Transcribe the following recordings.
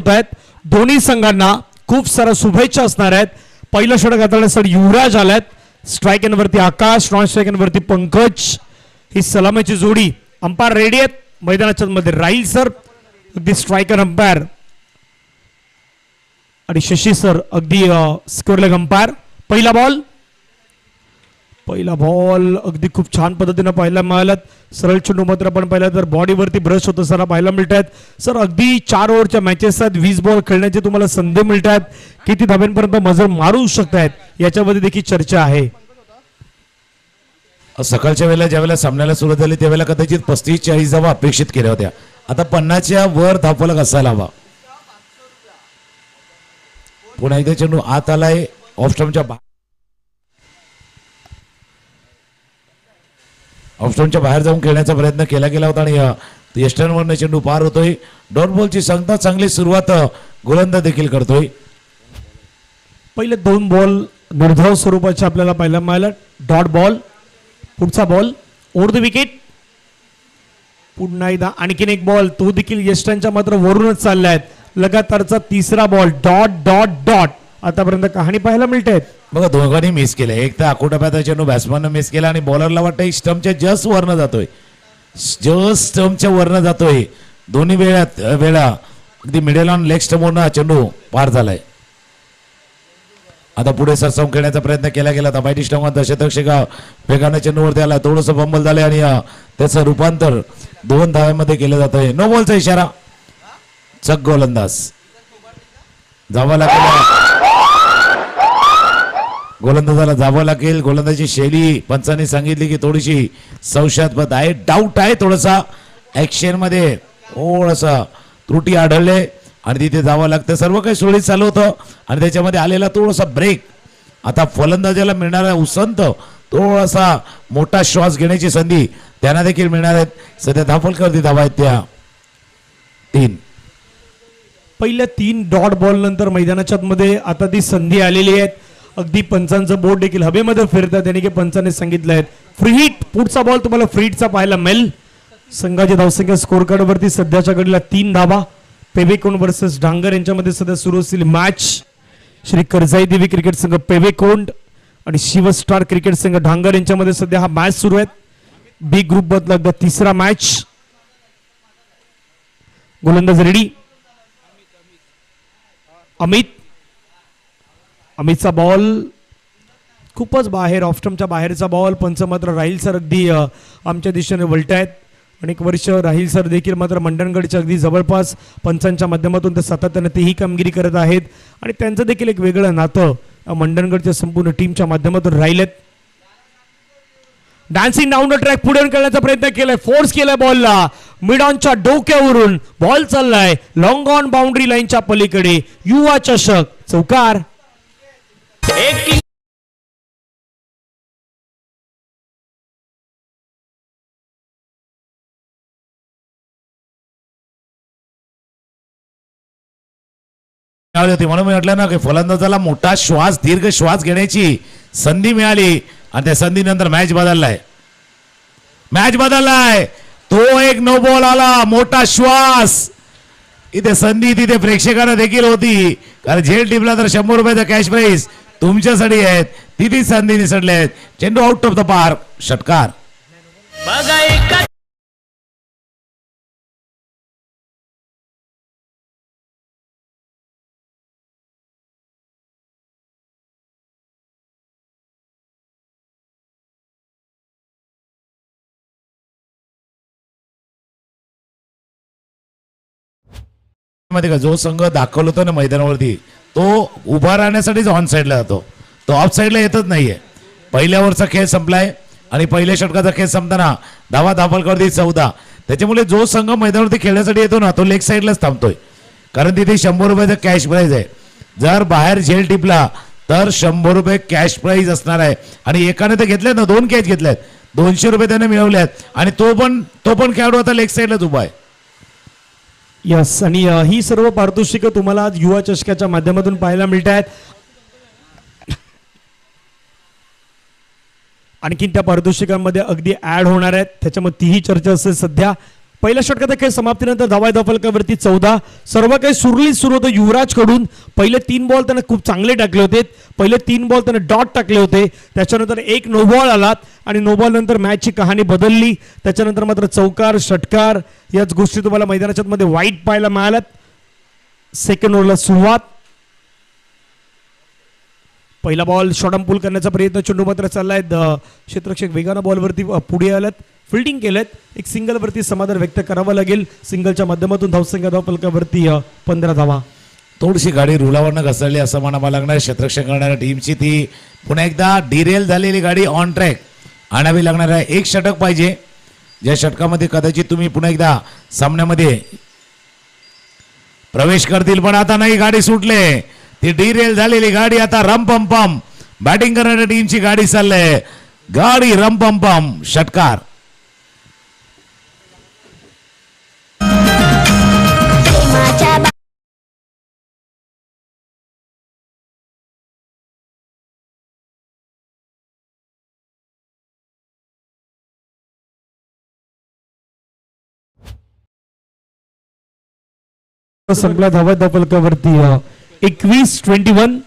आहेत दोन्ही संघांना खूप साऱ्या शुभेच्छा असणार आहेत. पहिलं षटक हाताळण्यासाठी युवराज आल्यात. स्ट्राईक एंडवरती आकाश, नॉन स्ट्राईक एंडवरती पंकज. ही सलामीची जोडी. अंपायर रेडी आहेत मैदानाच्या मध्ये. राहील सर अगदी स्ट्रायकर अंपायर आणि शशी सर अगदी स्कोरलेग अंपायर. पहिला बॉल अगदी खूप छान पद्धतीने पाहायला मिळाला. सरळ चेंडू मात्र आपण पाहिलं तर बॉडीवरती ब्रश होत असताना पाहायला मिळत आहेत. सर अगदी 4 ओव्हरच्या मॅचेस आहेत. 20 बॉल खेळण्याची तुम्हाला संधी मिळत आहेत. किती धाब्यांपर्यंत मजल मारू शकतायत याच्यामध्ये देखील चर्चा आहे. सकाळच्या वेळेला ज्यावेळेला सामन्याला सुरुवात झाली त्यावेळेला कदाचित 35-40 धावा अपेक्षित केल्या होत्या. आता 50च्या वर धावफलक असायला हवा. पुन्हा एकदा चेंडू आत आलाय. ऑफस्टॉमच्या बाहेर जाऊन खेळण्याचा प्रयत्न केला गेला होता आणि यष्टांवरनं चेंडू पार होतोय. डॉट बॉलची संख्या चांगली सुरुवात गोलंदाज देखील करतोय. पहिले 2 बॉल निर्धाव स्वरूपाचे आपल्याला पाहायला मिळालं. Dot ball. पुढचा बॉल ओव्हर द विकेट. पुन्हा एकदा आणखीन एक बॉल. तो देखील यष्टांच्या मात्र वरूनच चाललाय. लगातारचा तिसरा बॉल. डॉट डॉट डॉट आतापर्यंत कहाणी पाहायला मिळते. बघा दोघांनी मिस केलं. एक तर आकोटाप्यात चेंडू बॅट्समॅननं मिस केला आणि बॉलरला वाटतं स्टंपच्या जस्ट वरनं जातोय. जस्ट स्टंपच्या वरनं जातोय. दोन्ही वेळा अगदी मिडल ऑन लेग स्टंपवरनं चेंडू पार झालाय. आता पुढे सरसावून खेळण्याचा प्रयत्न केला गेला. तर माहिती स्टंप दशतक्षका वेगानं चेंडूवरती आला. थोडंसं फंबल झालंय आणि त्याचं रूपांतर 2 धाव्यांमध्ये केलं जातंय. नो बॉलचा इशारा. चक गोलंदाज जावं लागेल. गोलंदाजाला जावं लागेल. गोलंदाजी शैली पंचांनी सांगितली की थोडीशी संशयास्पद आहे. डाऊट आहे थोडासा. ऍक्शन मध्ये थोडासा त्रुटी आढळले आणि तिथे जावं लागतं. सर्व काही सुरळीत चालू होतं आणि त्याच्यामध्ये आलेला थोडासा ब्रेक. आता फलंदाजाला मिळणारा उसंत थोडासा मोठा श्वास घेण्याची संधी त्यांना देखील मिळणार आहेत. सध्या धावफलकावरती धावा आहेत त्या 3. पहिल्या 3 डॉट बॉल नंतर मैदानाच्या मध्ये आता ती संधी आलेली आहे. अगदी पंचांचं बोट देखील हवेमध्ये फिरतात. त्यांनी की पंचांनी सांगितलं आहे फ्री हिट. पुढचा बॉल तुम्हाला फ्री हिटचा पाहायला मिळेल. संघाची धावसंख्या स्कोर कार्ड वरती सध्याच्या घडीला 3 धावा. पेवेकोंड वर्सेस डांगर यांच्यामध्ये सध्या सुरू असलेली मॅच. श्री करजाई देवी क्रिकेट संघ पेवेकोंड आणि शिव स्टार क्रिकेट संघ डांगर यांच्यामध्ये सध्या हा मॅच सुरू आहे. बी ग्रुप मधला 3रा मॅच. गोलंदाज रेडी. अमितचा बॉल खूपच बाहेर. ऑफस्टंपच्या बाहेरचा बॉल. पंच मात्र राहील सर अगदी आमच्या दिशेने वळत आहेत. अनेक वर्ष राहील सर देखील मात्र मंडणगडच्या अगदी जवळपास पंचांच्या माध्यमातून ते सातत्याने तेही कामगिरी करत आहेत आणि त्यांचं देखील एक वेगळं नातं मंडणगडच्या संपूर्ण टीमच्या माध्यमातून राहिलेत. डान्सिंग डाऊन द ट्रॅक पुढे करण्याचा प्रयत्न केलाय. फोर्स केलाय बॉलला. मिड ऑनच्या डोक्यावरून बॉल चाललाय लॉंग ऑन बाउंड्री लाईनच्या पलीकडे. युवा चषक चौकार. म्हणून मी म्हटलं ना की फलंदाजाला मोठा श्वास दीर्घ श्वास घेण्याची संधी मिळाली आणि त्या संधीनंतर मॅच बदललाय. तो एक नो बॉल आला. मोठा श्वास. इथे संधी तिथे प्रेक्षकांना देखील होती. कारण झेल टीमला तर 100 रुपयाचा कॅश प्राईज तुमच्यासाठी आहेत. तिथे संधी निसटल्या आहेत. चेंडू आउट ऑफ द पार्क. षटकार. मध्ये का जो संघ दाखवला होता ना मैदानावरती तो उभा राहण्यासाठीच ऑन साईडला जातो. तो ऑफ साईडला येतच नाहीये. पहिल्या ओव्हरचा खेळ संपलाय आणि पहिल्या षटकाचा खेळ संपताना धावफलकावरती 14. त्याच्यामुळे जो संघ मैदानावरती खेळण्यासाठी येतो ना तो लेग साईडलाच थांबतोय. कारण तिथे 100 रुपयाचा कॅश प्राईज आहे. जर बाहेर झेल टिपला तर 100 रुपये कॅश प्राईज असणार आहे. आणि एकाने तर घेतलेत ना 2 कॅच घेतल्यात. 200 रुपये त्याने मिळवल्यात आणि तो पण खेळाडू आता लेग साईडलाच उभा आहे. यस. आणि ही सर्व पारितोषिकं तुम्हाला आज युवा चषकाच्या माध्यमातून पाहायला मिळत आहेत. आणखीन त्या पारितोषिकांमध्ये अगदी ऍड होणार आहेत. त्याच्यामध्ये तीही चर्चा असेल. सध्या पहिल्या षटकाचा खेळ समाप्तीनंतर धावा फलकावरती 14. सर्व काही सुरळीत सुरू होतं युवराज कडून. पहिले 3 बॉल त्याने खूप चांगले टाकले होते. पहिले 3 बॉल त्याने डॉट टाकले होते. त्याच्यानंतर एक नो बॉल आला आणि नो बॉल नंतर मॅचची कहाणी बदलली. त्याच्यानंतर मात्र चौकार षटकार याच गोष्टी तुम्हाला मैदानाच्या मध्ये वाईट पाहायला मिळाल्यात. सेकंड ओव्हरला सुरुवात. पहिला बॉल शॉर्ट पुल करण्याचा प्रयत्न चेंडू मात्र चाललाय. क्षेत्ररक्षक वेगानं बॉलवरती पुढे आल्यात. फिल्डिंग केलेत. एक सिंगल वरती समाधान व्यक्त करावं लागेल. सिंगलच्या माध्यमातून धावसंख्या धावफलकावरती 15 धावा. थोडीशी गाडी रुलावरनं घसरली असं म्हणावं लागणार. क्षेत्ररक्षण करणाऱ्या टीमची ती पुन्हा एकदा डिरेल झालेली गाडी ऑन ट्रॅक आणावी लागणार आहे. एक षटक पाहिजे ज्या षटकामध्ये कदाचित तुम्ही पुन्हा एकदा सामन्यामध्ये प्रवेश करतील. पण आता नाही, गाडी सुटले. ती डिरेल झालेली गाडी आता रमपम बॅटिंग करणाऱ्या टीमची गाडी चालले. गाडी रमपम षटकार. संपला धावा फलकावरती 21-21.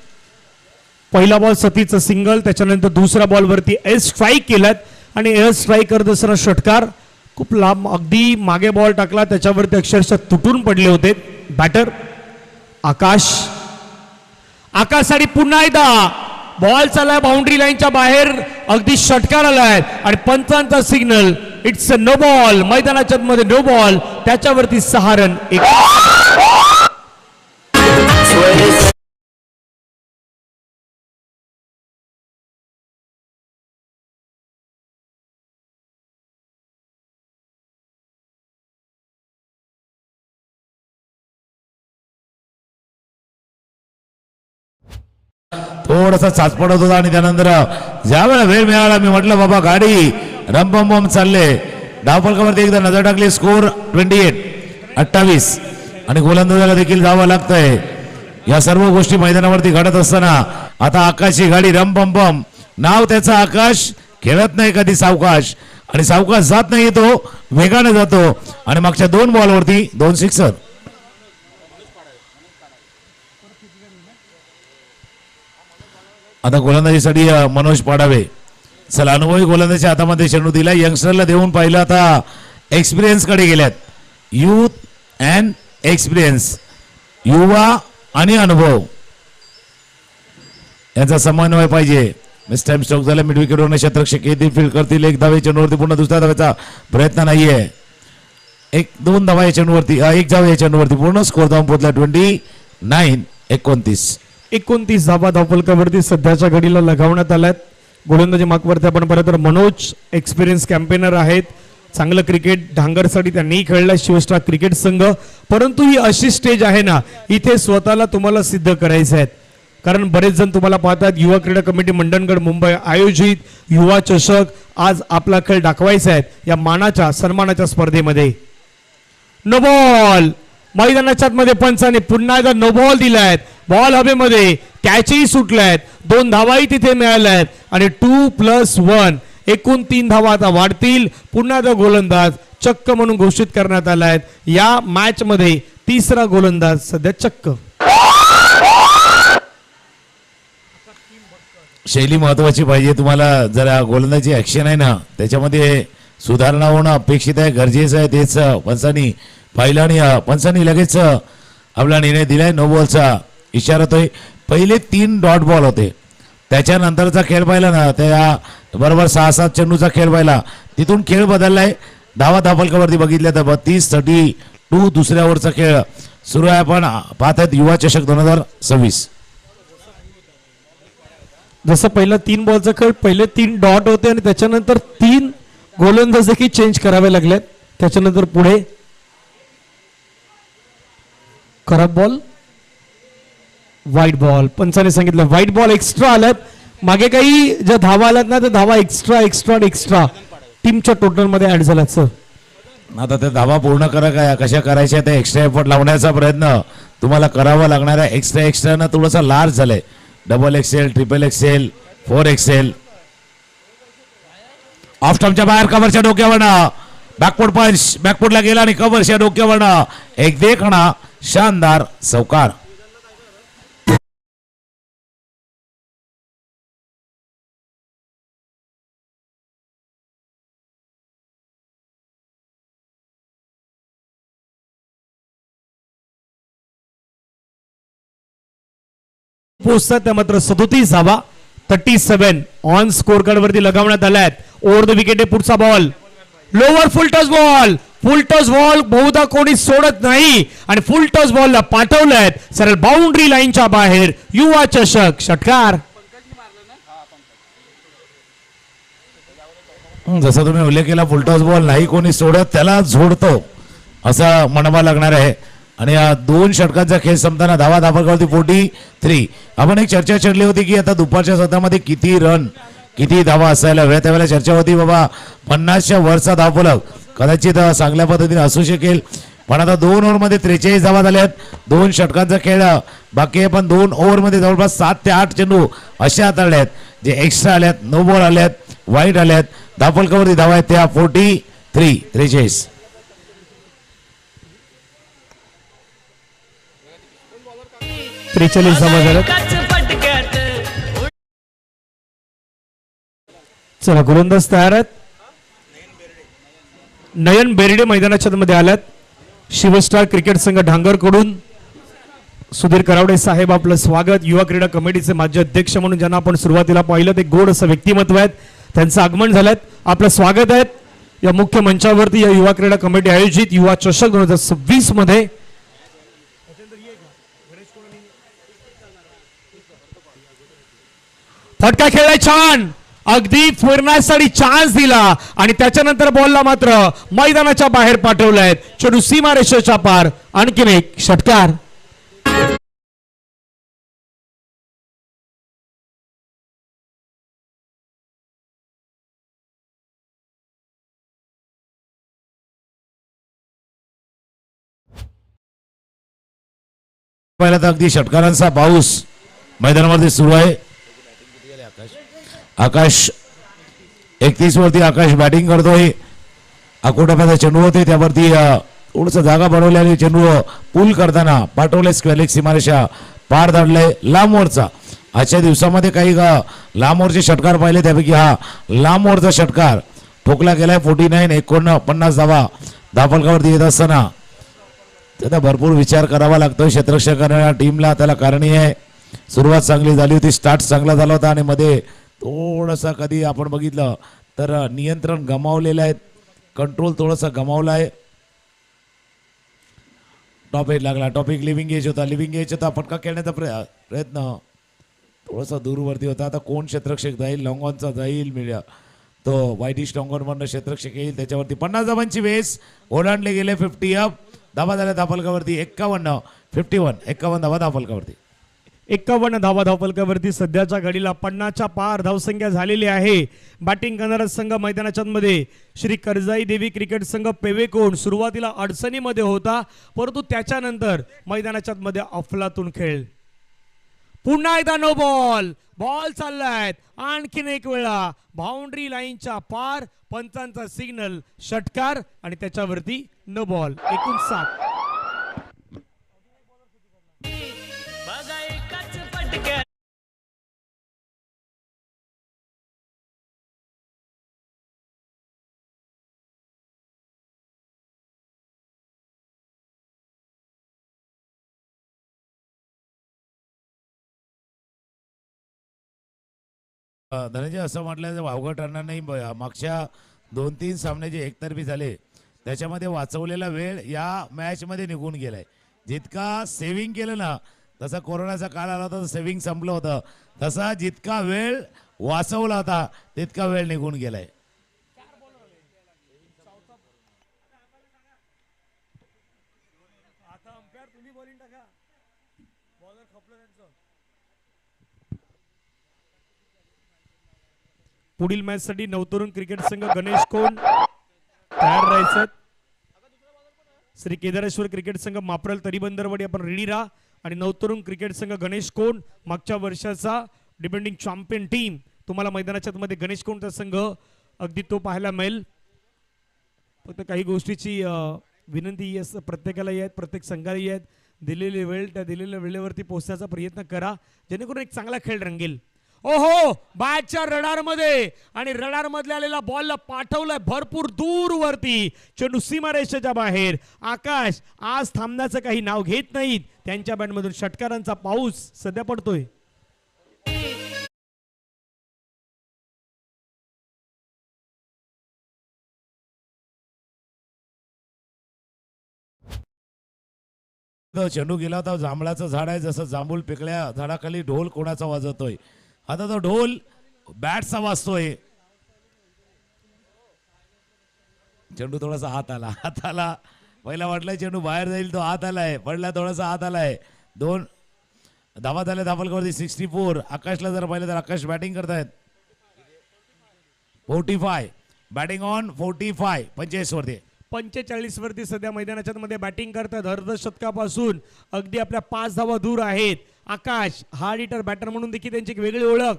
पहिला बॉल सतीचं सिंगल. त्याच्यानंतर दुसऱ्या बॉल वरती एल स्ट्राईक केलात आणि एल स्ट्राईक करत असताना षटकार. खूप लांब अगदी मागे बॉल टाकला. त्याच्यावरती अक्षरशः तुटून पडले होते बॅटर आकाश. आकाशसाठी पुन्हा एकदा बॉल चाललाय बाउंड्री लाईनच्या बाहेर. अगदी षटकार आलाय आणि पंचांचा सिग्नल. It's a no ball. मैदानाच्या मध्ये नो बॉल. त्याच्यावरती 6 रन. थोडासा चाचपडत होता आणि त्यानंतर ज्या वेळेला वेळ मिळाला मी म्हटलं बाबा गाडी रमपम चालले. धावफलकावरती एकदा नजर टाकली. स्कोर 28 आणि गोलंदाजाला देखील जावं लागतंय. या सर्व गोष्टी मैदानावरती घडत असताना आता आकाशची गाडी रमपम. नाव त्याचं आकाश. खेळत नाही कधी सावकाश आणि सावकाश जात नाही, तो वेगाने जातो आणि मागच्या 2 बॉलवरती 2 सिक्सर. आता गोलंदाजीसाठी मनोज पाडावे. चला, अनुभवी गोलंदाजीच्या हातामध्ये चेंडू दिला. यंगस्टरला देऊन पाहिलं. आता एक्सपिरियन्स कडे गेल्यात. युथ अँड एक्सपिरियन्स, युवा आणि अनुभव यांचा समन्वय पाहिजे. मिस टाइम स्ट्रोक झाला. मिड विकेटवर क्षेत्ररक्षक येतील, फील्ड करतील. 1 धावे चेंडूवरती. पुन्हा दुसऱ्या धावेचा प्रयत्न नाहीये. 1-2 धावा या चेंडूवरती. 1 धाव या चेंडूवरती. पूर्ण स्कोर धावून पोहोचला 29-29 धावा धावफलकावरती सध्याच्या घडीला लगावण्यात आल्यात. गोलंदाजी मार्कवरती आपण परत तर मनोज एक्सपिरियन्स कॅम्पेनर आहेत. चांगलं क्रिकेट ढांगरसाठी त्यांनी खेळला शिवस्टार क्रिकेट संघ. परंतु ही अशी स्टेज आहे ना, इथे स्वतःला तुम्हाला सिद्ध करायचं आहे. कारण बरेच जण तुम्हाला पाहतात. युवा क्रीडा कमिटी मंडणगड मुंबई आयोजित युवा चषक. आज आपला खेळ दाखवायचा आहे या मानाच्या सन्मानाच्या स्पर्धेमध्ये. No ball. मैदानाच्या मध्ये पंचाने पुन्हा एकदा नो बॉल दिलाय. बॉल हवेमध्ये. कॅचही सुटलायत. 2 धावाही तिथे मिळाल्या आहेत आणि 2+1 एकूण 3 धावा आता वाढतील. पुन्हा एकदा गोलंदाज चक्क म्हणून घोषित करण्यात आलाय. या मॅच मध्ये 3रा गोलंदाज सध्या चक्क. शैली महत्वाची पाहिजे. तुम्हाला जरा गोलंदाजी ऍक्शन आहे ना, त्याच्यामध्ये सुधारणा होणं अपेक्षित आहे, गरजेचं आहे. तेच पंचांनी पाहिलं आणि पंचांनी लगेच आपला निर्णय दिलाय. नो बॉलचा इशारा होतोय. पहिले 3 डॉट बॉल होते. त्याच्यानंतरचा खेळ पाहिला ना, त्या बरोबर 6-7 चेंडूचा खेळ पाहिला. तिथून खेळ बदललाय. धावा धावफलकावरती बघितल्या तर 32 दुसऱ्या ओव्हरचा खेळ सुरू आहे. आपण पाहतात युवा चषक 2026. जसं पहिला 3 बॉलचा खेळ पहिले 3 डॉट होते आणि त्याच्यानंतर 3 गोलंदाज देखील चेंज करावे लागलेत. त्याच्यानंतर पुढे खराब बॉल, व्हाईट बॉल. पंचाने सांगितलं व्हाईट बॉल एक्स्ट्रा आल्यात. मागे काही ज्या धावा आल्यात ना, त्या धावा एक्स्ट्रा टीमच्या टोटल मध्ये ऍड झाल्यात. सर आता त्या धावा पूर्ण कशा करायच्या त्या एक्स्ट्रा एफर्ट लावण्याचा प्रयत्न तुम्हाला करावा लागणार आहे. एक्स्ट्रानं थोडासा लार्ज झालंय. Double excel, triple excel, 4 excel. Off स्टंपच्या बाहेर कव्हरच्या डोक्यावर बॅकफूट पंच, बॅकफूटला गेला आणि कव्हरच्या डोक्यावरनं एक देखणा शानदार चौकार. पोहोचतात त्या मात्र 37 धावा 37 ऑन स्कोर कार्ड वरती लगावण्यात आल्यात. ओव्हर द विकेट पुढचा बॉल लोअर फुल टच बॉल बहुधा कोणी सोडत नाही आणि फुल टच बॉलला पाठवलंय सरळ बाउंड्री लाईनच्या बाहेर. युवा चषक षटकार. जसं तुम्ही उल्लेख केला फुलटॉस बॉल नाही कोणी सोडत त्याला झोडतो असं म्हणावं लागणार आहे. आणि या 2 षटकांचा खेळ संपताना धावा धापकावरती 43. आपण एक चर्चा चढली होती की आता दुपारच्या सत्रामध्ये किती रन किती धावा असायला हव्या. त्यावेळेला चर्चा होती बाबा 50च्या वरचा धावफलक कदाचित चांगल्या पद्धतीने असू शकेल. पण आता 2 ओव्हरमध्ये 43 धावा झाल्यात. 2 षटकांचा खेळ बाकी आहे पण 2 ओव्हरमध्ये जवळपास 7 ते 8 चेंडू अशा हाताळल्यात जे एक्स्ट्रा आल्यात, नो बॉल आल्यात, वाईट आल्यात. धावफलकावरती धावा आहेत त्या 43. 43 धावा झाल्यात. चला गोलंदाज तयार आहेत. नयन बेर्डे मैदानाच्या मध्ये आल्यात. शिवस्टार क्रिकेट संघ ढांगरकडून सुधीर करावडे साहेब आपलं स्वागत. युवा क्रीडा कमिटीचे माजी अध्यक्ष म्हणून ज्यांना आपण सुरुवातीला पाहिलं ते गोड असं व्यक्तिमत्व आहेत त्यांचं आगमन झालं. आपलं स्वागत आहे या मुख्य मंचावरती या युवा क्रीडा कमिटी आयोजित युवा चषक 2026 मध्ये. फटका खेळलाय छान अगदी फिरण्यासाठी चान्स दिला आणि त्याच्यानंतर बॉलला मात्र मैदानाच्या बाहेर पाठवलाय. चेंडू सीमारेषेच्या पार. आणखीन एक षटकार. पहिला तर अगदी षटकारांचा पाऊस मैदानावरती सुरू आहे. आकाश 31 वरती आकाश बॅटिंग करतोय. अकोटाचा चेंडू होते त्यावरती थोडस जागा बनवल्याने चेंडू पूल करताना पाठवले स्क्वेलिक सीमारेषा पार धाडले लांब ओव्हरचा. आजच्या दिवसामध्ये काही लांब ओव्हरचे षटकार पाहिले त्यापैकी हा लांब ओव्हरचा षटकार ठोकला गेलाय. 49 धावा धावफलकावरती येत असताना त्याचा भरपूर विचार करावा लागतो क्षेत्ररक्षकांना टीमला. त्याला कारणी आहे सुरुवात चांगली झाली होती, स्टार्ट चांगला झाला होता आणि मध्ये थोडंसं कधी आपण बघितलं तर नियंत्रण गमावलेलं आहे, कंट्रोल थोडासा गमावला आहे. टॉप एज लागला, टॉपिक लिव्हिंग एज होता, फटका खेळण्याचा प्रयत्न थोडासा दूरवरती होता. आता कोण क्षेत्ररक्षक जाईल, लॉंगॉनचा जाईल मिळ्या तो वाईटिश लॉंगॉनवरनं क्षेत्ररक्षक येईल त्याच्यावरती 50 धावांची वेस ओलांडले गेले. 50 अप धावा झाल्या धावफलकावरती 51 धावा धावफलकावरती. 51 धावा धावफलकावरती सध्याच्या घडीला 50च्या पार धावसंख्या झालेली आहे. बॅटिंग करणारा संघ मैदानाच्या मध्ये श्री करजाई देवी क्रिकेट संघ पेवेकोण सुरुवातीला अडचणीमध्ये होता परंतु त्याच्यानंतर मैदानाच्या मध्ये अफलातून खेळ. पुन्हा एकदा नो बॉल चाललाय. आणखीन एक वेळा बाउंड्री लाईनच्या पार पंचांचा सिग्नल षटकार आणि त्याच्यावरती नो बॉल. एकूण 7. धनंजय असं म्हटलं वावगं ठरणार नाही. मागच्या 2-3 सामने जे एकतर्फी झाले त्याच्यामध्ये वाचवलेला वेळ या मॅच मध्ये निघून गेलाय. जितका सेव्हिंग केलं ना तसा कोरोनाचा काळ आला होता सेव्हिंग संपलं होतं तसा जितका वेळ वाचवला होता तितका वेळ निघून गेलाय. पुढील मॅच साठी नवतरुण क्रिकेट संघ गणेश कोण तयार राहायचं. श्री केदारेश्वर क्रिकेट संघ मापरल तरीबंदरवाडी आपण रेडी राहा. आणि नवतरुण क्रिकेट संघ गणेश कोण मागच्या वर्षाचा डिपेंडिंग चॅम्पियन टीम तुम्हाला मैदानाच्या मध्ये गणेश कोणचा संघ अगदी तो पाहायला मिळेल. फक्त काही गोष्टीची विनंती आहे प्रत्येकाला आहेत, प्रत्येक संघाला आहेत. दिलेली वेळ त्या दिलेल्या वेळेवरती पोहोचण्याचा प्रयत्न करा जेणेकरून एक चांगला खेळ रंगेल. ओहो, बॅटच्या रडारमध्ये आणि रडार मधल्या आलेला बॉलला पाठवलाय भरपूर दूर वरती, चेंडू सीमारेषेच्या बाहेर. आकाश आज थांबण्याचं काही नाव घेत नाहीत. त्यांच्या बॅटमधून षटकारांचा पाऊस सध्या पडतोय. तो चेंडू गेला होता. जांभळाचं झाड आहे, जसं जांभूळ पिकल्या झाडाखाली ढोल कोणाचा वाजवतोय. आता तो ढोल बॅटचा वाजतोय. चेंडू थोडासा हात आला. पहिला वाटलं चेंडू बाहेर जाईल, तो हात आलाय. पडला, थोडासा हात आलाय. 2 धावा झाल्या धावलकावरती 64. आकाशला जर पाहिलं तर आकाश बॅटिंग करतायत. 45 बॅटिंग ऑन 45 45 वरती. 45 वरती सध्या मैदानाच्या मध्ये बॅटिंग करतात. अर्धशतकापासून अगदी आपल्या 5 धावा दूर आहेत. आकाश हार्ड हिटर बॅटर म्हणून देखील त्यांची एक वेगळी ओळख.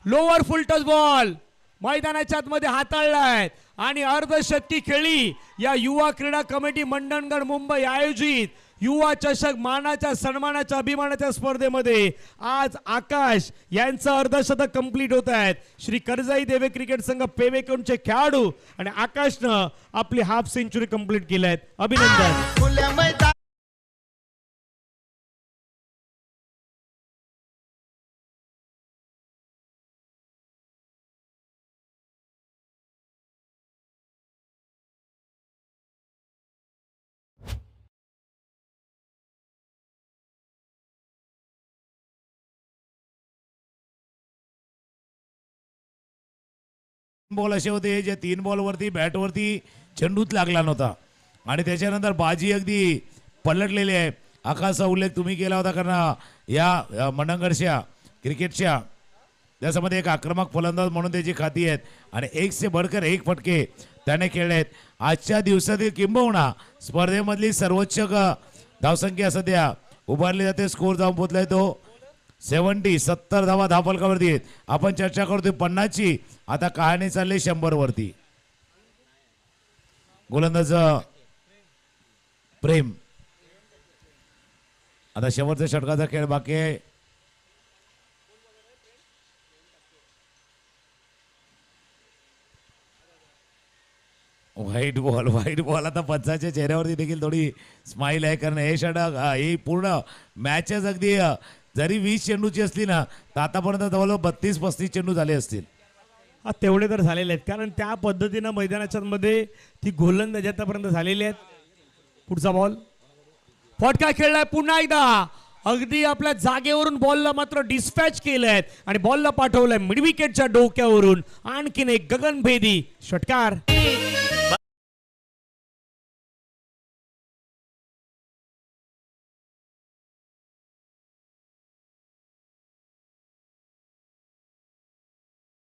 लोअर फुल टच बॉल मैदानाच्या आतमध्ये हाताळलाय आणि अर्धशतकी खेळी या युवा क्रीडा कमिटी मंडणगड मुंबई आयोजित युवा चषक मानाच्या सन्मानाच्या अभिमानाच्या स्पर्धेमध्ये आज आकाश यांचं अर्धशतक कंप्लीट होत आहेत. श्री कर्जाई देवे क्रिकेट संघ पेवेकोनचे खेळाडू आणि आकाशनं आपली हाफ सेंचुरी कंप्लीट केली आहे. अभिनंदन. बॉल असे होते जे 3 बॉलवरती बॅटवरती चेंडूच लागला नव्हता आणि त्याच्यानंतर बाजी अगदी पलटलेली आहे. आकाशचा उल्लेख तुम्ही केला होता, कारण या मंडणगडच्या क्रिकेटच्या त्याच्यामध्ये एक आक्रमक फलंदाज म्हणून त्याची खाती आहेत आणि 1 से बढकर 1 फटके त्याने खेळले आहेत. आजच्या दिवसातील किंबहुना स्पर्धेमधली सर्वोच्च धावसंख्या सध्या उभारली जाते. स्कोर जाऊन पोहोचलाय तो 70 धावा धावफलकावरती आहेत. आपण चर्चा करतोय 50ची. आता कहाणी चालली 100 वरती. गोलंदाज प्रेम. आता शेवटच्या षटकाचा खेळ बाकी आहे. व्हाईट बॉल आता पंचाच्या चेहऱ्यावरती देखील थोडी स्माइल आहे, कारण हे षटक ही पूर्ण मॅचच अगदी जरी 20 चेंडूची असली ना तर आतापर्यंत जवळजवळ 32-35 चेंडू झाले असतील. तेवढे तर झालेले आहेत, कारण त्या पद्धतीनं मैदानाच्या मध्ये ती गोलंदाजी आतापर्यंत झालेली आहेत. पुढचा बॉल फटका खेळलाय पुन्हा एकदा. अगदी आपल्या जागेवरून बॉलला मात्र डिस्पॅच केलंय आणि बॉलला पाठवलंय मिड विकेटच्या डोक्यावरून. आणखीन एक गगनभेदी षटकार.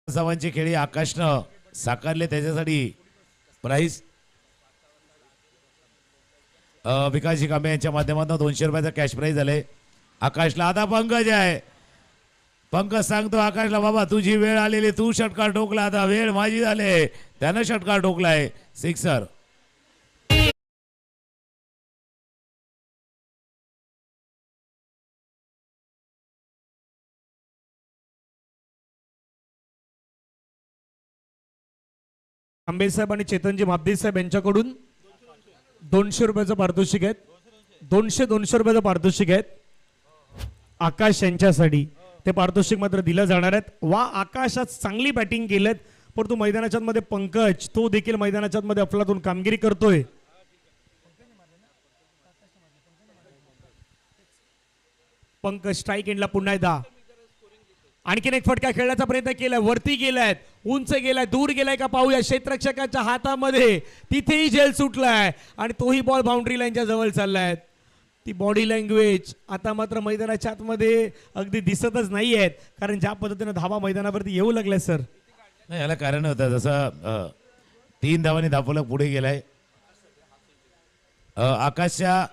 धावांची खेळी आकाशनं साकारले. त्याच्यासाठी प्राइस विकासजी कांबे यांच्या माध्यमातून 200 रुपयाचा कॅश प्राइज झाले आकाशला. आता पंकज आहे. पंकज सांगतो आकाशला, बाबा तुझी वेळ आलेली, तू षटकार ठोकला, आता वेळ माझी झाले. त्यानं षटकार ठोकलाय, सिक्सर. आंबे साहेब आणि चेतनजी माबदे साहेब यांच्याकडून 200 रुपयाचं पारितोषिक आहेत. 200 रुपयाचं पारितोषिक आहेत आकाश यांच्यासाठी. ते पारितोषिक मात्र दिलं जाणार आहेत. वा, आकाश आज चांगली बॅटिंग केलेत, परंतु मैदानाच्या मध्ये पंकज तो देखील मैदानाच्या मध्ये अफलातून कामगिरी करतोय. पंकज स्ट्राईक एंडला पुन्हा एकदा. आणखीन एक फटका खेळण्याचा प्रयत्न केलाय, वरती गेलाय, उंच गेलाय, दूर गेलाय का पाहूया. क्षेत्ररक्षकाच्या हातामध्ये तिथेही झेल सुटलाय आणि तोही बॉल बाउंड्री लाईनच्या जवळ चाललाय. ती बॉडी लँग्वेज आता मात्र मैदानाच्या आतमध्ये अगदी दिसतच नाही आहेत, कारण ज्या पद्धतीने धावा मैदानावरती येऊ लागल्या सर. नाही, याला कारण होतं. जसं 3 धावांनी धावफलक पुढे गेलाय. आकाशच्या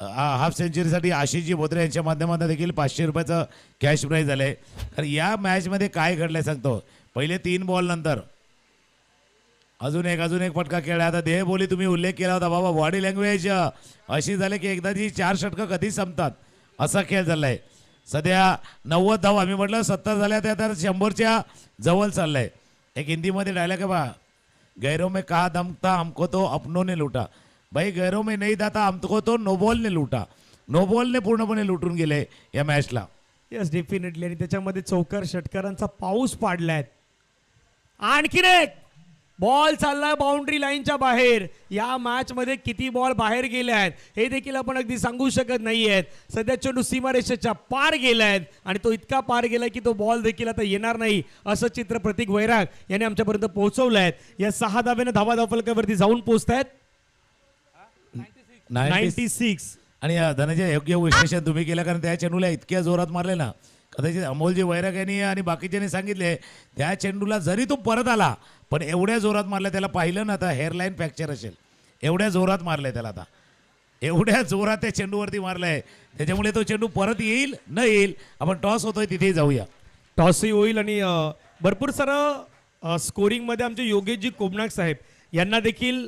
हाफ सेंचुरीसाठी आशिषजी बोत्रे यांच्या माध्यमातून देखील 500 रुपयाचं कॅश प्राइज झालंय. तर या मॅचमध्ये काय घडलंय सांगतो. पहिले 3 बॉल नंतर अजून एक फटका खेळला. आता देहबोली तुम्ही उल्लेख केला होता बाबा, बॉडी लँग्वेज अशी झाली की एकदाची 4 षटकं कधी संपतात असा खेळ चाललाय. सध्या 90 धाव, आम्ही म्हटलं 70 झाल्या त्या तर 100च्या जवळ चाललाय. एक हिंदीमध्ये डायलॉग आहे बा, गैरों में कहा दम था हमको तो अपनों ने लूटा. भाई गैरों में नहीं था हमको तो नोबॉल ने लूटा. नोबॉलने पूर्णपणे लुटून गेले या मॅचला. Yes definitely. आणि त्याच्यामध्ये चौकार षटकारांचा पाऊस पाडलाय. आणखीन एक बॉल चाललाय बाउंड्री लाईनच्या बाहेर. या मॅच मध्ये किती बॉल बाहेर गेले आहेत हे देखील आपण अगदी सांगू शकत नाहीयेत. सध्या चेंडू सीमारेषेच्या पार गेलाय आणि तो इतका पार गेलाय की तो बॉल देखील आता येणार नाही असं चित्र प्रतीक वैराग यांनी आमच्यापर्यंत पोहोचवलंय. या 6 धाब्याने धावा धावफलकावरती जाऊन पोहोचतायत 96. आणि धनंजय योग्य विश्लेषण तुम्ही केलं, कारण त्या चेंडूला इतक्या जोरात मारले ना, कदाचित अमोलजी वैराग यांनी आणि बाकीच्यांनी सांगितले त्या चेंडूला जरी तो परत आला पण एवढ्या जोरात मारला, त्याला पाहिलं ना आता हेअरलाईन फ्रॅक्चर असेल, एवढ्या जोरात मारलंय त्याला. आता एवढ्या जोरात त्या चेंडूवरती मारलाय, त्याच्यामुळे तो चेंडू परत येईल न येईल आपण टॉस होतोय तिथे जाऊया. टॉसही होईल आणि भरपूर सारं स्कोरिंगमध्ये आमचे योगेशजी कोबनाक साहेब यांना देखील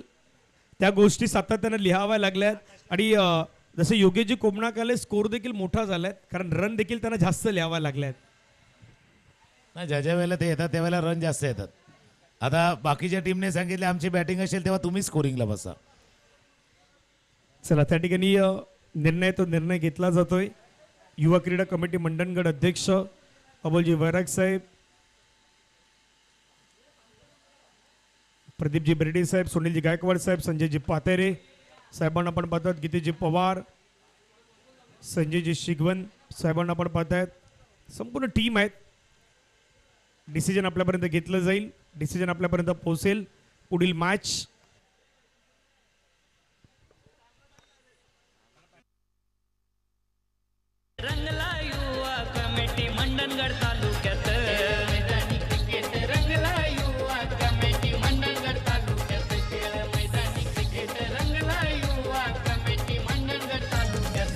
त्या गोष्टी सातत्यानं लिहाव्या लागल्यात. आणि जसे योगेशजी कोबनाक आले स्कोर देखील मोठा झालाय, कारण रन देखील त्यांना जास्त लिहाव्या लागल्यात. नाही, ज्या वेळेला ते येतात त्यावेळेला रन जास्त येतात. आता बाकीच्या टीमने सांगितले आमची बॅटिंग असेल तेव्हा तुम्ही स्कोरिंगला बसा. चला त्या ठिकाणी निर्णय घेतला जातोय. युवा क्रीडा कमिटी मंडणगड अध्यक्ष अमोलजी वैराग साहेब, प्रदीपजी बेर्डे साहेब, सुनीलजी गायकवाड साहेब, संजयजी पातेरे साहेबांना आपण पाहतात, गीतेजी पवार, संजयजी शिगवन साहेबांना आपण पाहतायत. संपूर्ण टीम आहेत. डिसिजन आपल्यापर्यंत घेतलं जाईल, डिसिजन आपल्यापर्यंत पोहोचेल. पुढील मॅच रंगला युवा कमिटी मंडणगड तालुक्यात. मैदानी क्रिकेट रंगला युवा कमिटी मंडणगड तालुक्यात. खेळ मैदानी क्रिकेट रंगला युवा कमिटी मंडणगड तालुक्यात.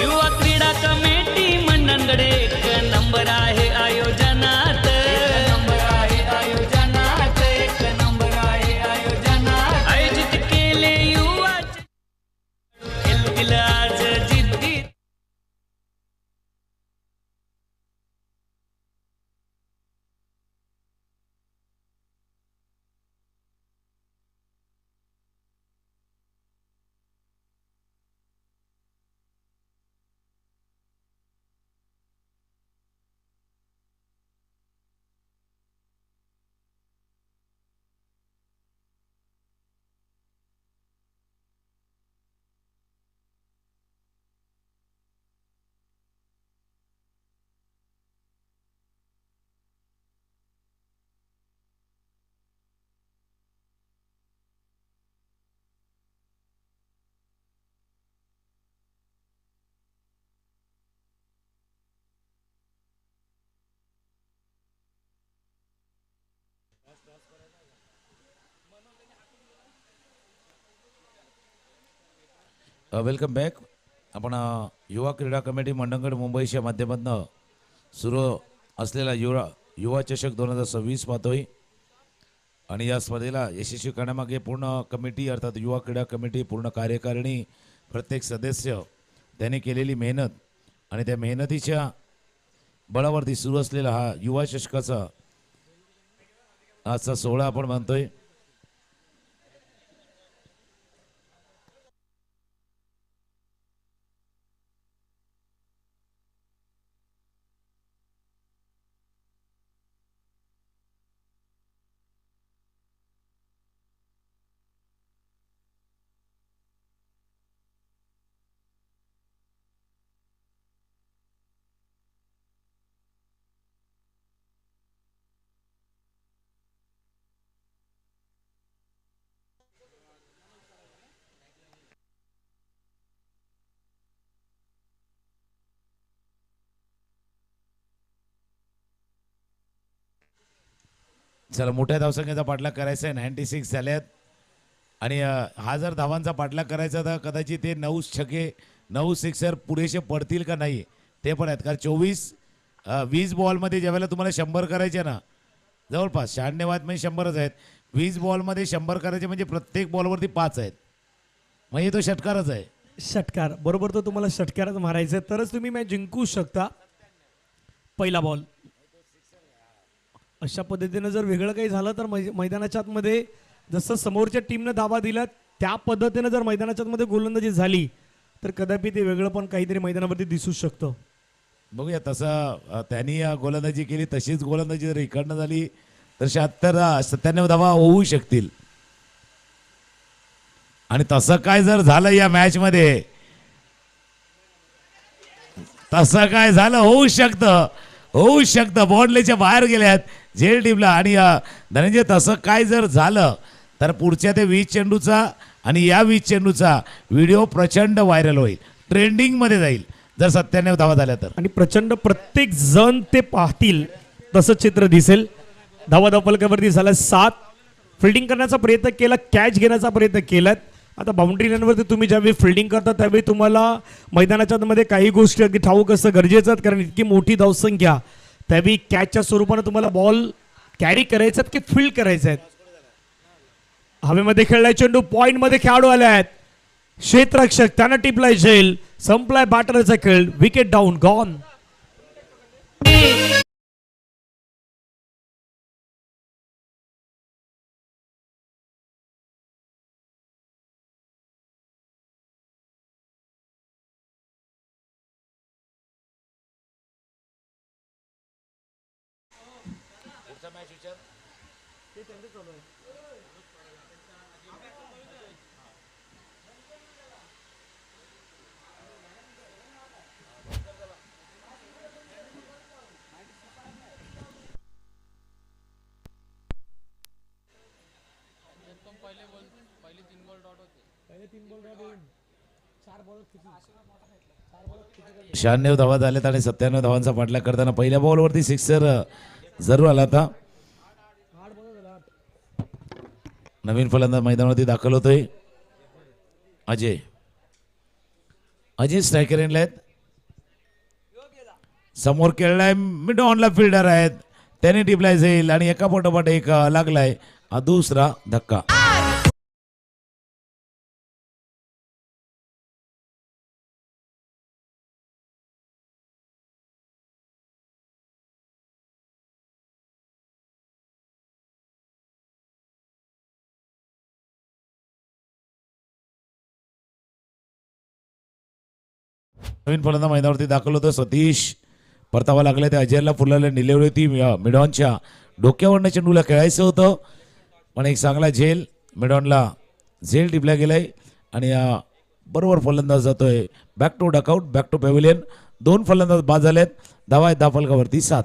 युवा क्रीडा कमिटी मंडणगड एक नंबर आहे आयोजनात. एक नंबर आहे आयोजनात. एक नंबर आहे आयोजनात. आयोजित केले युवा खेळ आज जिद्दी. Welcome back. आपण युवा क्रीडा कमिटी मंडणगड मुंबईच्या माध्यमातून सुरू असलेला युवा चषक 2026 पाहतोय. आणि या स्पर्धेला यशस्वी करण्यामागे पूर्ण कमिटी अर्थात युवा क्रीडा कमिटी, पूर्ण कार्यकारिणी, प्रत्येक सदस्य त्यांनी केलेली मेहनत आणि त्या मेहनतीच्या बळावरती सुरू असलेला हा युवा चषकाचा आजचा सोहळा आपण म्हणतोय. चला मोठ्या धावसंख्येचा पाठलाग करायचा आहे. 96 झाल्यात आणि हा जर धावांचा पाठलाग करायचा तर कदाचित ते 9 छके 9 सिक्सर पुरेसे पडतील का नाही ते पण आहेत. कारण 20 बॉलमध्ये ज्यावेळेला तुम्हाला 100 करायचे ना, जवळपास 96 म्हणजे 100च आहेत. 20 बॉलमध्ये 100 करायचे म्हणजे प्रत्येक बॉलवरती 5 आहेत, म्हणजे तो षटकारच आहे. षटकार बरोबर, तो तुम्हाला षटकारच मारायचं आहे, तरच तुम्ही मॅच जिंकू शकता. पहिला बॉल अशा पद्धतीनं जर वेगळं काही झालं तर मैदानाच्या आतमध्ये जसं समोरच्या टीमनं धावा दिला त्या पद्धतीनं जर मैदानाच्या आतमध्ये गोलंदाजी झाली तर कदापि ते वेगळं पण काहीतरी मैदानावरती दिसू शकतं. बघूया तसं त्यांनी गोलंदाजी केली, तशीच गोलंदाजी जर इकडनं झाली तर 97 धावा होऊ शकतील. आणि तसं काय जर झालं या मॅचमध्ये, तसं काय झालं होऊ शकतं बाउंड्रीच्या बाहेर गेल्यात झेल टीमला. आणि धनंजय तसं काय जर झालं तर पुढच्या ते 20 चेंडूचा आणि या 20 चेंडूचा व्हिडिओ प्रचंड व्हायरल होईल, ट्रेंडिंगमध्ये जाईल जर 97 धावा झाल्या तर. आणि प्रचंड प्रत्येक जण ते पाहतील तसं चित्र दिसेल. धावा फलकावरती झाला 7. फिल्डिंग करण्याचा प्रयत्न केला, कॅच घेण्याचा प्रयत्न केलात. आता बाउंड्री लाईनवरती तुम्ही ज्यावेळी फिल्डिंग करता त्यावेळी तुम्हाला मैदानाच्या मध्ये काही गोष्टी अगदी ठाऊक असतं, गरजेचं आहेत, कारण इतकी मोठी धावसंख्या. त्यावेळी कॅचच्या स्वरूपानं तुम्हाला बॉल कॅरी करायचा की फील्ड करायचे आहेत. हवेमध्ये खेळलाय चेंडू, पॉइंट मध्ये खेळाडू आले आहेत. क्षेत्ररक्षक त्यानं टिपलाय झेल, संपलाय बॅटरचा खेळ. Wicket down, gone. शहाण्णव धावा झाल्यात आणि 97 धावांचा पाठलाग करताना पहिल्या बॉलवरती सिक्सर जरूर आला होता. नवीन फलंदाज मैदानावरती दाखल होतोय अजय स्ट्रायकर एंडला आहेत. समोर खेळलाय मिड ऑनला फिल्डर आहेत, त्याने टिपलाय जाईल आणि एका पाठोपाठ एक लागलाय दुसरा धक्का. नवीन फलंदाज मैदानावरती दाखल होतं सतीश. परतावा लागला ते अजयला फुलाला निलेवली होती. मिडॉनच्या डोक्यावरनं चेंडूला खेळायचं होतं पण एक चांगला झेल, मिडॉनला झेल टिपला गेलाय आणि बरोबर फलंदाज जातोय back to dugout, back to pavilion. 2 फलंदाज बाद झालेत. धावा आहेत धावफलकावरती 7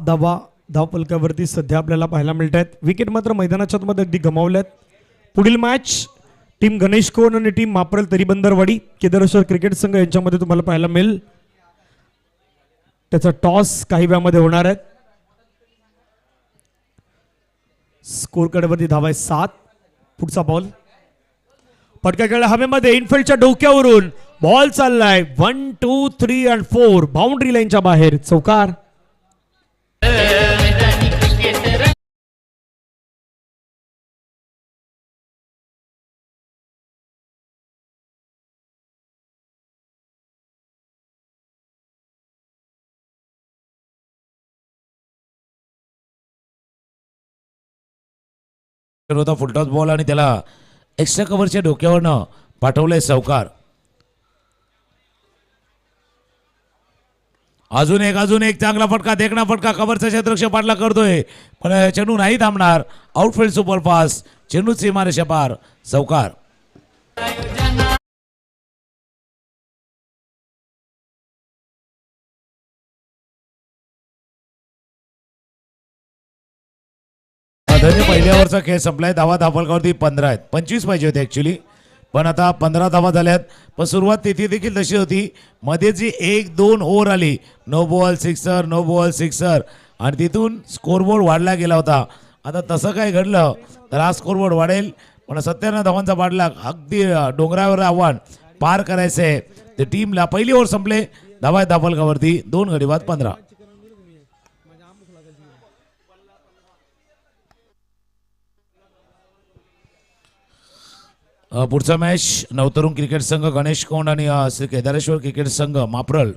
धावा धावफलकावरती सध्या आपल्याला पाहायला मिळत आहेत. विकेट मात्र मैदानाच्या मध्ये अगदी गमावल्यात. पुढील मॅच टीम गणेश कोण आणि टीम मापरल तरीबंदरवाडी केदारेश्वर क्रिकेट संघ यांच्यामध्ये तुम्हाला पाहायला मिळेल. त्याचा टॉस काही वेळामध्ये होणार आहे. स्कोर कार्डवरती धावा आहे 7. पुढचा बॉल पटका खेळला हवेमध्ये, इनफिल्डच्या डोक्यावरून बॉल चाललाय 1 2 3 आणि 4 बाउंड्री लाईनच्या बाहेर, चौकार. होता फुलटॉस बॉल आणि त्याला एक्स्ट्रा कव्हरच्या डोक्यावरनं पाठवलंय चौकार. अजून एक चांगला फटका, देखणा फटका, कव्हरचा क्षेत्ररक्षक पाठला करतोय पण चेंडू नाही थांबणार. आउटफील्ड सुपरफास्ट, चेंडू सीमारेषा पार, चौकार. पहिल्या ओव्हरचा खेळ संपलाय. धावा धावफलकावरती 15 आहेत. 25 पाहिजे होते ऍक्च्युली, पण आता 15 धावा झाल्यात. पण सुरुवात तिथे देखील तशी होती. मध्ये जी 1-2 ओव्हर आली, नो बॉल सिक्सर आणि तिथून स्कोरबोर्ड वाढला गेला होता. आता तसं काय घडलं तर हा स्कोरबोर्ड वाढेल, पण 97 धावांचा पाठलाग, अगदी डोंगरावर आव्हान पार करायचं आहे. ते टीमला पहिली ओव्हर संपले, धावा धापलकावरती 2 गडी बाद 15. पुढचा मॅच नवतरुण क्रिकेट संघ गणेश कोंड आणि श्री केदारेश्वर क्रिकेट संघ माप्रल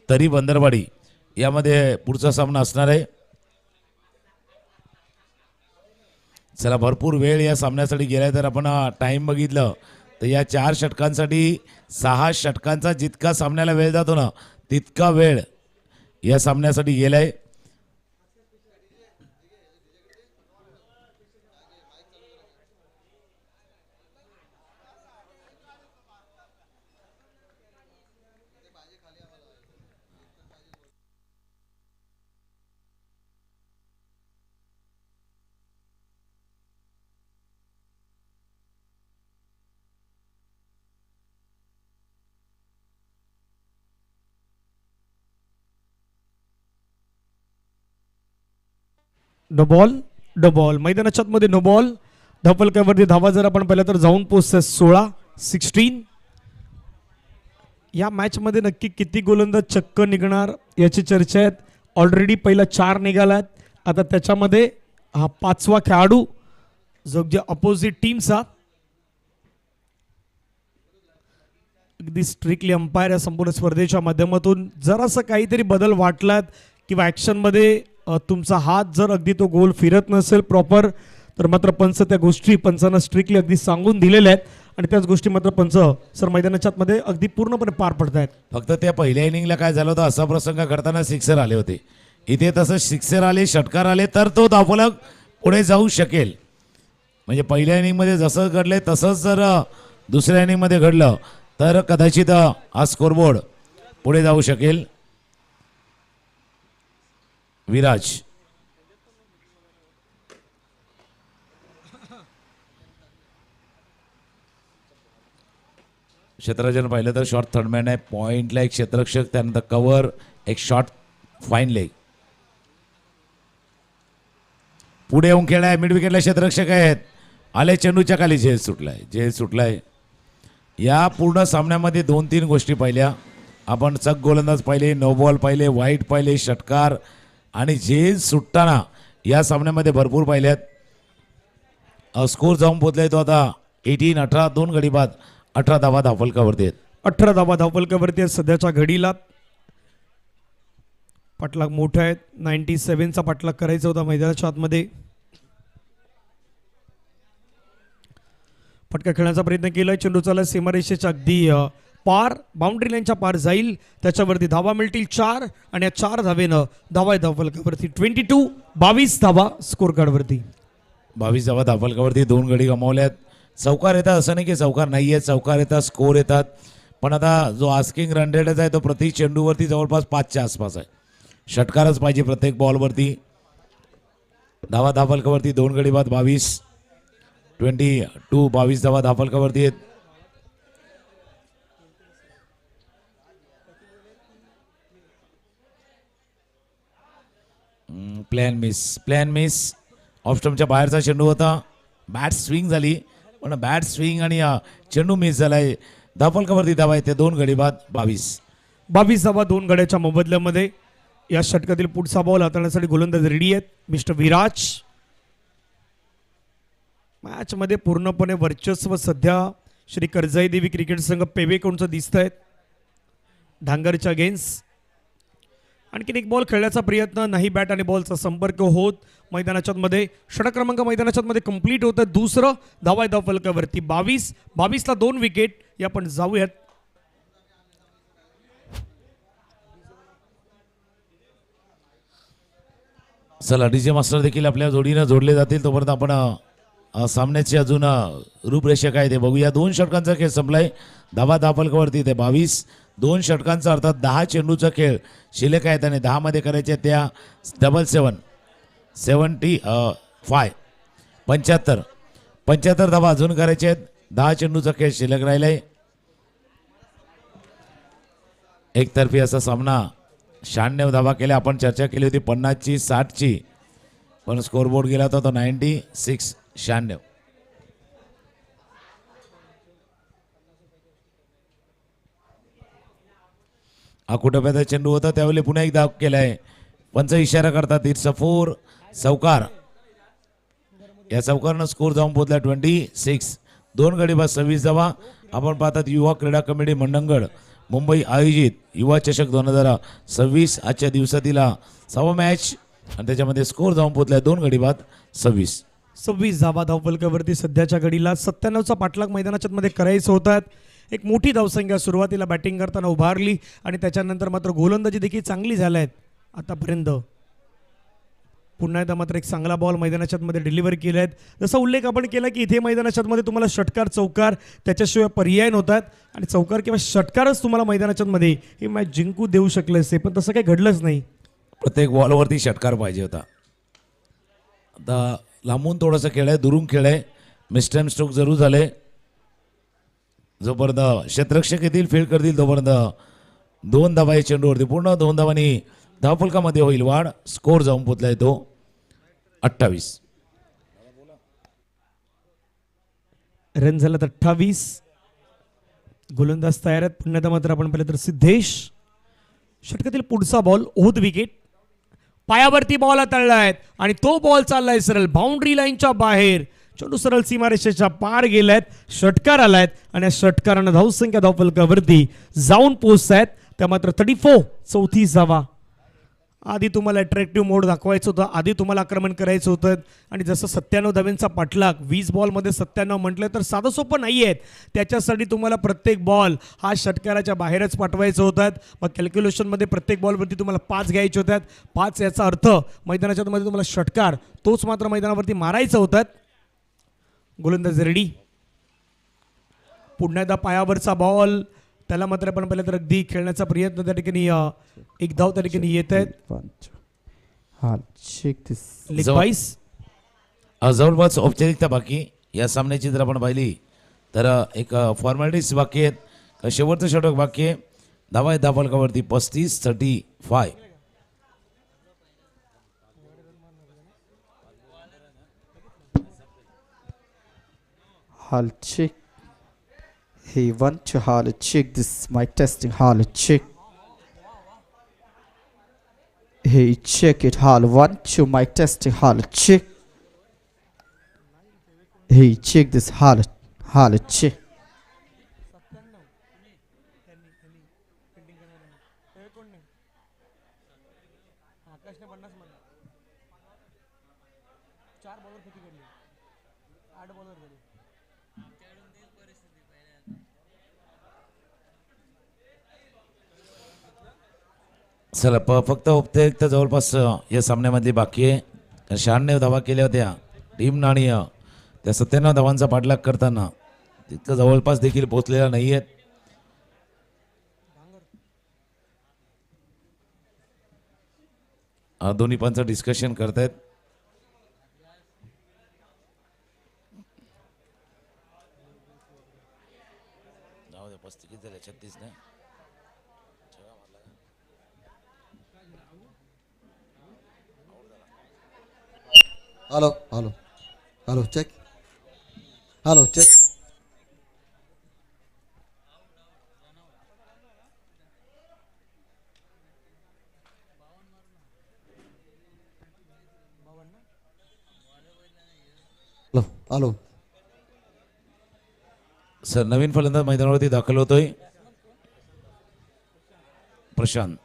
तरी बंदरवाडी यामध्ये पुढचा सामना असणार आहे. चला, भरपूर वेळ या सामन्यासाठी गेलाय. तर आपण टाइम बघितलं तर या 4 षटकांसाठी 6 षटकांचा जितका सामन्याला वेळ जातो ना तितका वेळ या सामन्यासाठी गेलाय. नो बॉल मैदानाच्या मध्ये नो बॉल. धपलकावरती धावा जर आपण पहिला तर जाऊन पोहोचतोय 16. या मॅच मध्ये नक्की किती गोलंदाज चक्क निघणार याची चर्चा आहे. ऑलरेडी पहिला 4 निघालात. आता त्याच्यामध्ये हा 5वा खेळाडू जो जे अपोजिट टीमचा अगदी स्ट्रिक्टली अंपायर या संपूर्ण स्पर्धेच्या माध्यमातून जरासं काहीतरी बदल वाटलात किंवा ॲक्शन मध्ये तुमचा हात जर अगदी तो गोल फिरत नसेल प्रॉपर तर मात्र पंच त्या गोष्टी पंचांना स्ट्रिक्टली अगदी सांगून दिलेल्या आहेत आणि त्याच गोष्टी मात्र पंच सर मैदानाच्या मध्ये अगदी पूर्णपणे पार पडतायत. फक्त त्या पहिल्या इनिंगला काय झालं होतं, असा प्रसंग घडताना सिक्सर आले होते. इथे तसं सिक्सर आले, षटकार आले तर तो धावफलक पुढे जाऊ शकेल. म्हणजे पहिल्या इनिंगमध्ये जसं घडलंय तसंच जर दुसऱ्या इनिंगमध्ये घडलं तर कदाचित हा स्कोरबोर्ड पुढे जाऊ शकेल. विराज क्षेत्ररक्षण पाहिलं तर शॉर्ट थर्डमॅन आहे. पॉइंटला एक क्षेत्ररक्षक, त्यानंतर कव्हर, एक शॉर्ट फाईन लेग. पुढे येऊन खेळाय मिड विकेटला क्षेत्ररक्षक आहेत. आले चेंडूच्या खाली झेल सुटलाय. या पूर्ण सामन्यामध्ये 2-3 गोष्टी पाहिल्या आपण. चक गोलंदाज पाहिले, नो बॉल पाहिले, वाईट पाहिले, षटकार आणि झेल सुटताना या सामन्यामध्ये भरपूर पाहिल्यात. स्कोर जाऊन पोहोचलाय तो आता 18. 2 गडी बाद 18 धावा धावफलकावरती आहेत. 18 धावा धावफलकावरती आहेत सध्याच्या घडीला. पाठलाग मोठा आहेत. 97चा पाठलाग करायचा होता मैदानाच्या आतमध्ये. फटका खेळण्याचा प्रयत्न केलाय. चेंडू चालला सीमारेषेच्या अगदी पार, बाउंड्री लाईनच्या पार जाईल. त्याच्यावरती धावा मिळतील 4 आणि या 4 धावेनं धावा धावफलकावरती 22 धावा स्कोर कार्डवरती. 22 धावा धावफलकावरती 2 गडी गमावल्यात. चौकार येतात असं नाही की चौकार नाही आहेत, चौकार येतात, स्कोर येतात. पण आता जो आस्किंग रन रेट आहे तो प्रति चेंडूवरती जवळपास 5च्या आसपास आहे. षटकारच पाहिजे प्रत्येक बॉलवरती. धावा धावफलकावरती 2 गडी बाद 22 धावा धावफलकावरती आहेत. प्लॅन मिस ऑफ स्टंपच्या बाहेरचा चेंडू होता. बॅट स्विंग झाली पण बॅट स्विंग आणि चेंडू मिस झालाय. धावफलकावरती धावा येते 2 गडी बाद 22 धावा 2 गड्याच्या मोबदल्यामध्ये. या षटकातील पुढचा बॉल हाताळण्यासाठी गोलंदाज रेडी आहेत मिस्टर विराज. मॅच मध्ये पूर्णपणे वर्चस्व सध्या श्री कर्जाई देवी क्रिकेट संघ पेवेकोणचं दिसत आहेत. डांगरच्या अगेन्स्ट आणखीन एक बॉल खेळण्याचा प्रयत्न नाही. बॅट आणि बॉलचा संपर्क होत मैदानाच्या मध्ये षटक क्रमांक मैदानाच्या मध्ये कंप्लीट होतं. दुसरं धावा धावफलकावरती 22ला 2 विकेट. या पण जाऊयात चला. डीजे मास्टर देखील आपल्या जोडीनं जोडले जातील. तोपर्यंत आपण सामन्याची अजून रूपरेषा काय ते बघूया. 2 षटकांचा खेळ संपलाय. धावा धावफलकावरती ते 22. 2 षटकांचा अर्थात 10 चेंडूचा खेळ शिल्लक आहेत आणि 10 मध्ये करायचे त्या 75 धावा अजून करायचे आहेत. 10 चेंडूचा खेळ शिल्लक राहिलाय. एकतर्फी असा सामना 96 धावा केल्या. आपण चर्चा केली होती 50ची 60ची, पण स्कोरबोर्ड गेला होता तो 96. आकुटोब्याचा चेंडू होता त्यावेळी पुन्हा एक धाव केलाय. पंच इशारा करतात इट्स अ 4. चौकार. या चौकारनं स्कोर जाऊन पोहोचला 26. 2 गडी बाद 26 धावा. आपण पाहतात युवा क्रीडा कमिटी मंडणगड मुंबई आयोजित युवा चषक 2026 आजच्या दिवसातील 6वा मॅच आणि त्याच्यामध्ये स्कोर जाऊन पोहोचलाय 2 गडी बाद 26. 26 धावा धावफलकावरती सध्याच्या घडीला. 97चा पाठलाग मैदानाच्या मध्ये करायचं होतात. एक मोठी धावसंख्या सुरुवातीला बॅटिंग करताना उभारली आणि त्याच्यानंतर मात्र गोलंदाजी देखील चांगली झाल्या आहेत आतापर्यंत. पुन्हा एकदा मात्र एक चांगला बॉल मैदानाच्या मध्ये डिलिव्हर केला आहे. जसा उल्लेख आपण केला की इथे मैदानाच्या मध्ये तुम्हाला षटकार चौकार त्याच्याशिवाय पर्याय नव्हतात आणि चौकार किंवा षटकारच तुम्हाला मैदानाच्या मध्ये ही मॅच जिंकू देऊ शकले असते, पण तसं काही घडलंच नाही. प्रत्येक बॉलवरती षटकार पाहिजे होता. आता लांबून थोडंसं खेळ आहे, दुरून खेळ आहे. मिस्टर्म स्ट्रोक जरूर झाले. जोपर्यंत क्षेत्ररक्षक येतील फील्ड करतील तोपर्यंत 2 धावा या चेंडूवरती. पूर्ण 2 धावांनी धावफलकामध्ये होईल वाढ. स्कोर जाऊन पोचलाय तो 28. रन झाला 28. गोलंदाज तयार आहेत. पुन्हा एकदा मात्र आपण पाहिलं तर सिद्धेश. षटकातील पुढचा बॉल ओध विकेट. पायावरती बॉल तळलाय आणि तो बॉल चाललाय सरळ बाउंड्री लाईनच्या बाहेर. चेंडू सरळ सीमारेषेच्या पार गेलायत. षटकार आलायत आणि या षटकारानं धावसंख्या धावफलकावरती जाऊन पोहोचतायत. त्या मात्र 34. 34 धावा. आधी तुम्हाला अट्रॅक्टिव्ह मोड दाखवायचं होतं, आधी तुम्हाला आक्रमण करायचं होतं आणि जसं 97 धाव्यांचा पाठलाग 20 बॉलमध्ये 97 म्हटलं तर साधं सोपं नाही आहेत. त्याच्यासाठी तुम्हाला प्रत्येक बॉल हा षटकाराच्या बाहेरच पाठवायचं होतात. मग कॅल्क्युलेशनमध्ये प्रत्येक बॉलवरती तुम्हाला 5 घ्यायचे होतात. 5 याचा अर्थ मैदानाच्या मध्ये तुम्हाला षटकार तोच मात्र मैदानावरती मारायचा होतात. गोलंदाज रेडी. पुन्हा एकदा पायावरचा बॉल. त्याला मात्र आपण पाहिलं तर अगदी खेळण्याचा प्रयत्न त्या ठिकाणी एक धाव त्या ठिकाणी येत आहेत. लेग बाईस. जवळपास औपचारिकता बाकी या सामन्याची जर आपण पाहिली तर एक फॉर्मॅलिटीज बाकी आहेत. शेवटचं षटक बाकी आहे. धावा आहे धावफलकावरती 35-35. Hall check. He want to hall check this mic testing hall check. He check it hall 1 2 mic testing hall check. He check this hall check. चला फक्त औपचारिकता जवळपास या सामन्यामधली बाकी आहे. 96 धावा केल्या होत्या टीमनं आणि त्या 97 धावांचा पाठलाग करताना तितकं जवळपास देखील पोहोचलेला नाही आहेत. दोन्ही पंच डिस्कशन करतायत. जाऊ दे 35 झाले 36 नाही. Hello, check. Hello, check. Hello. Sir नवीन फलंदाज मैदानावरती दाखल होतोय प्रशांत.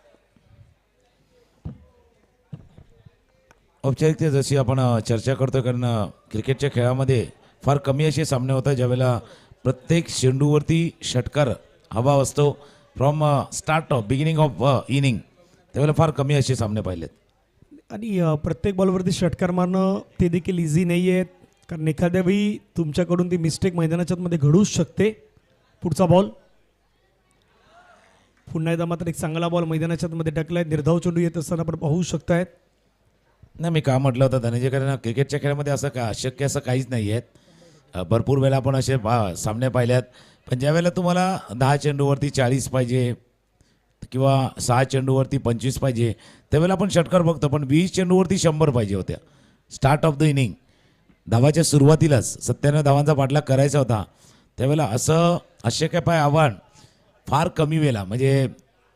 औपचारिकता जशी आपण चर्चा करतोय कारण क्रिकेटच्या खेळामध्ये फार कमी असे सामने होतात ज्यावेळेला प्रत्येक चेंडूवरती षटकार हवा असतो from start of beginning of inning. त्यावेळेला फार कमी असे सामने पाहिलेत आणि प्रत्येक बॉलवरती षटकार मारणं ते देखील इझी नाही आहे, कारण एखाद्या वेळी तुमच्याकडून ती मिस्टेक मैदानाच्या मध्ये घडूच शकते. पुढचा बॉल. पुन्हा एकदा मात्र एक चांगला बॉल मैदानाच्या मध्ये टाकलाय. निर्धाव चेंडू येत असताना आपण पाहू शकतायत. नाही मी का म्हटलं होतं धनंजय, कारण क्रिकेटच्या खेळामध्ये असं का अशक्य असं काहीच नाही आहेत. भरपूर वेळा आपण असे सामने पाहिल्यात, पण ज्यावेळेला तुम्हाला 10 चेंडूवरती 40 पाहिजे किंवा 6 चेंडूवरती 25 पाहिजे, त्यावेळेला आपण षटकार बघतो, पण 20 चेंडूवरती 100 पाहिजे होत्या. स्टार्ट ऑफ द इनिंग धावाच्या सुरुवातीलाच 97 धावांचा पाठलाग करायचा होता. त्यावेळेला असं अशक्य पाय आव्हान फार कमी वेळेला, म्हणजे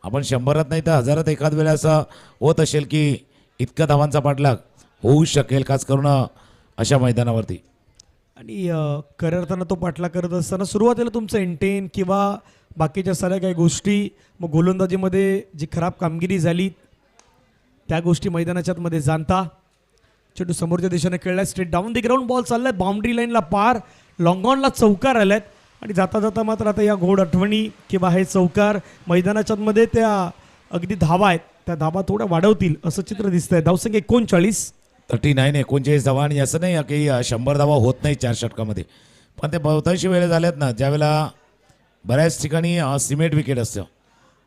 आपण 100त नाही तर 1000त एखाद वेळेला असं होत असेल की इतक्या धावांचा पाठलाग होऊ शकेल, खास करून अशा मैदानावरती. आणि करताना तो पाठलाग करत असताना सुरुवातीला तुमचं एंटेन किंवा बाकीच्या साऱ्या काही गोष्टी, मग गोलंदाजीमध्ये जी खराब कामगिरी झाली त्या गोष्टी मैदानाच्या मध्ये जाणता चेंडू समोरच्या दिशेने खेळलाय, straight down the ground, ball चाललाय बाउंड्री लाईनला पार, लॉंग ऑनला चौकार आल्यात. आणि जाता जाता मात्र आता या गोड आठवणी किंवा हे चौकार मैदानाच्या मध्ये त्या अगदी धावा आहेत, त्या धावा थोड्या वाढवतील असं चित्र दिसतंय. धावसंख्या 39. 39 धावा. आणि असं नाही की 100 धावा होत नाही 4 षटकामध्ये, पण ते बहुतांशी वेळे झाल्यात ना ज्यावेळेला बऱ्याच ठिकाणी सिमेंट विकेट असतं,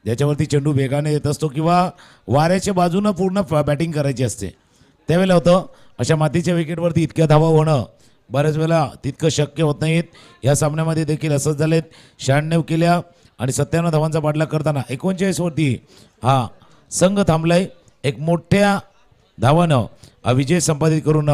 ज्याच्यावरती चेंडू वेगाने येत असतो किंवा वाऱ्याच्या बाजूनं पूर्ण बॅटिंग करायची असते, त्यावेळेला होतं अशा मातीच्या विकेटवरती इतक्या धावा होणं बऱ्याच वेळेला तितकं शक्य होत नाहीत. या सामन्यामध्ये देखील असंच झालेत. 96 केल्या आणि 97 धावांचा पाठलाग करताना 39वरती हा संघ थांबलाय. एक मोठ्या धावानं विजय संपादित करून